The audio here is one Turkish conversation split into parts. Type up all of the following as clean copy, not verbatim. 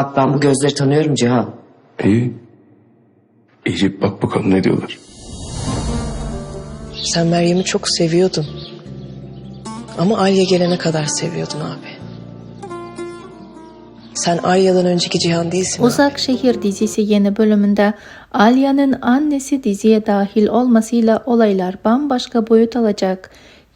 Bak ben bu gözleri tanıyorum Cihan. İyi. İyice bak bakalım ne diyorlar. Sen Meryem'i çok seviyordun. Ama Alya gelene kadar seviyordun abi. Sen Alya'dan önceki Cihan değilsin Uzak abi. Şehir dizisi yeni bölümünde Alya'nın annesi diziye dahil olmasıyla olaylar bambaşka boyut alacak.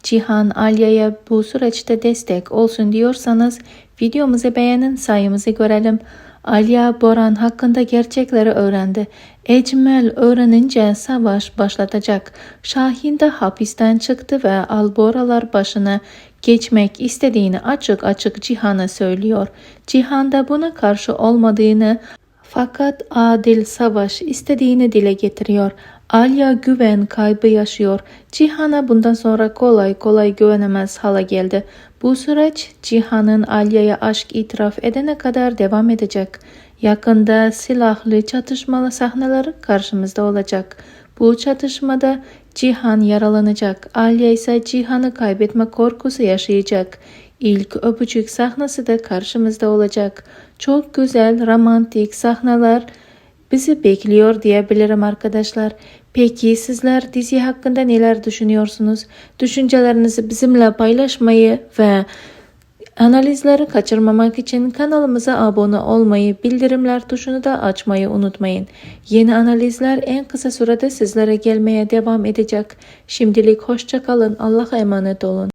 Cihan Alya'ya bu süreçte destek olsun diyorsanız videomuzu beğenin, sayımızı görelim. Alya Boran hakkında gerçekleri öğrendi. Ecmel öğrenince savaş başlatacak. Şahin de hapisten çıktı ve Alboralar başına geçmek istediğini açık açık Cihan'a söylüyor. Cihan da buna karşı olmadığını fakat adil savaş istediğini dile getiriyor. Alya güven kaybı yaşıyor. Cihan'a bundan sonra kolay kolay güvenemez hale geldi. Bu süreç Cihan'ın Alya'ya aşk itiraf edene kadar devam edecek. Yakında silahlı çatışmalı sahneleri karşımızda olacak. Bu çatışmada Cihan yaralanacak. Alya ise Cihan'ı kaybetme korkusu yaşayacak. İlk öpücük sahnesi de karşımızda olacak. Çok güzel romantik sahneler bizi bekliyor diyebilirim arkadaşlar. Peki sizler dizi hakkında neler düşünüyorsunuz? Düşüncelerinizi bizimle paylaşmayı ve analizleri kaçırmamak için kanalımıza abone olmayı, bildirimler tuşunu da açmayı unutmayın. Yeni analizler en kısa sürede sizlere gelmeye devam edecek. Şimdilik hoşça kalın. Allah'a emanet olun.